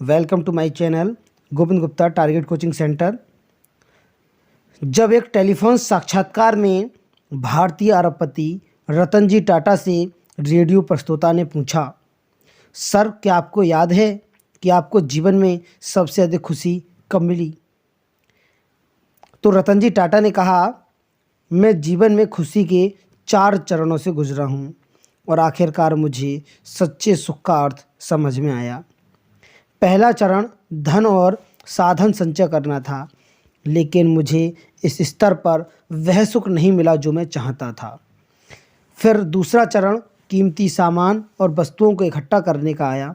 Welcome to my channel Govind Gupta target coaching centre. जब एक telephone साक्षात्कार में भारतीय अरबपति रतन जी टाटा से रेडियो प्रस्तोता ने पूछा, सर क्या आपको याद है कि आपको जीवन में सबसे अधिक खुशी कब मिली? तो रतन जी टाटा ने कहा, मैं जीवन में खुशी के 4 चरणों से गुजरा हूँ और आखिरकार मुझे सच्चे सुख का अर्थ समझ में आया। पहला चरण धन और साधन संचय करना था, लेकिन मुझे इस स्तर पर वह सुख नहीं मिला जो मैं चाहता था। फिर दूसरा चरण कीमती सामान और वस्तुओं को इकट्ठा करने का आया,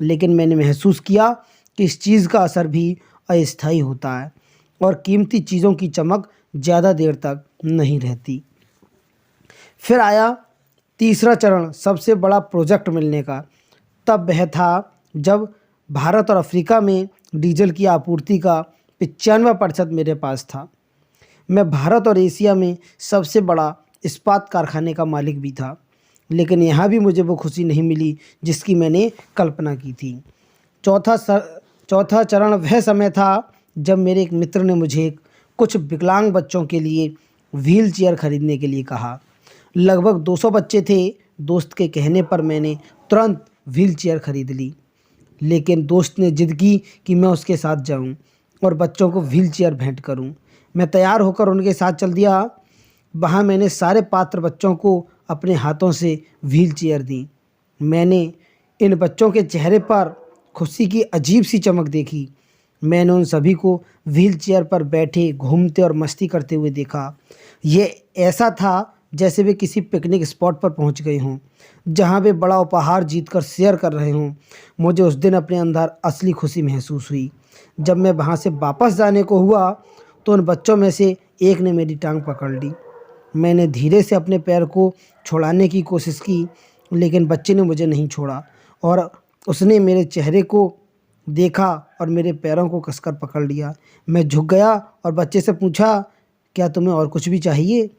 लेकिन मैंने महसूस किया कि इस चीज़ का असर भी अस्थायी होता है और कीमती चीज़ों की चमक ज़्यादा देर तक नहीं रहती। फिर आया तीसरा चरण सबसे बड़ा प्रोजेक्ट मिलने का। तब वह था जब भारत और अफ्रीका में डीजल की आपूर्ति का 95% मेरे पास था। मैं भारत और एशिया में सबसे बड़ा इस्पात कारखाने का मालिक भी था, लेकिन यहाँ भी मुझे वो खुशी नहीं मिली जिसकी मैंने कल्पना की थी। चौथा चरण वह समय था जब मेरे एक मित्र ने मुझे कुछ विकलांग बच्चों के लिए व्हील चेयर खरीदने के लिए कहा। लगभग 200 बच्चे थे। दोस्त के कहने पर मैंने तुरंत व्हील चेयर खरीद ली, लेकिन दोस्त ने जिद की कि मैं उसके साथ जाऊं और बच्चों को व्हील चेयर भेंट करूं। मैं तैयार होकर उनके साथ चल दिया। वहां मैंने सारे पात्र बच्चों को अपने हाथों से व्हील चेयर दी। मैंने इन बच्चों के चेहरे पर खुशी की अजीब सी चमक देखी। मैंने उन सभी को व्हील चेयर पर बैठे, घूमते और मस्ती करते हुए देखा। ये ऐसा था जैसे वे किसी पिकनिक स्पॉट पर पहुंच गए हों, जहां वे बड़ा उपहार जीतकर शेयर कर रहे हों। मुझे उस दिन अपने अंदर असली खुशी महसूस हुई। जब मैं वहां से वापस जाने को हुआ तो उन बच्चों में से एक ने मेरी टांग पकड़ ली। मैंने धीरे से अपने पैर को छुड़ाने की कोशिश की, लेकिन बच्चे ने मुझे नहीं छोड़ा और उसने मेरे चेहरे को देखा और मेरे पैरों को कसकर पकड़ लिया। मैं झुक गया और बच्चे से पूछा, क्या तुम्हें और कुछ भी चाहिए?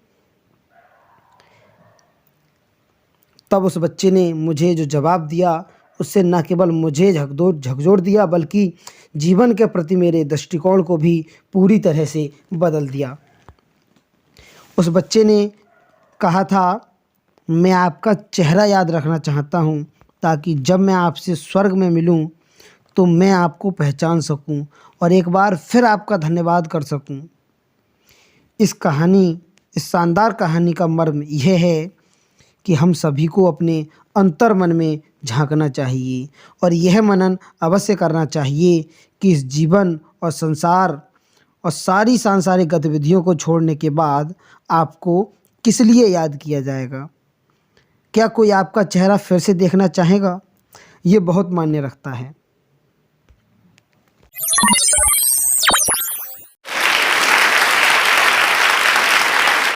तब उस बच्चे ने मुझे जो जवाब दिया, उससे न केवल मुझे झकझोर दिया, बल्कि जीवन के प्रति मेरे दृष्टिकोण को भी पूरी तरह से बदल दिया। उस बच्चे ने कहा था, मैं आपका चेहरा याद रखना चाहता हूँ ताकि जब मैं आपसे स्वर्ग में मिलूँ तो मैं आपको पहचान सकूँ और एक बार फिर आपका धन्यवाद कर सकूँ। इस शानदार कहानी का मर्म यह है कि हम सभी को अपने अंतर मन में झांकना चाहिए और यह मनन अवश्य करना चाहिए कि इस जीवन और संसार और सारी सांसारिक गतिविधियों को छोड़ने के बाद आपको किस लिए याद किया जाएगा। क्या कोई आपका चेहरा फिर से देखना चाहेगा? ये बहुत मायने रखता है।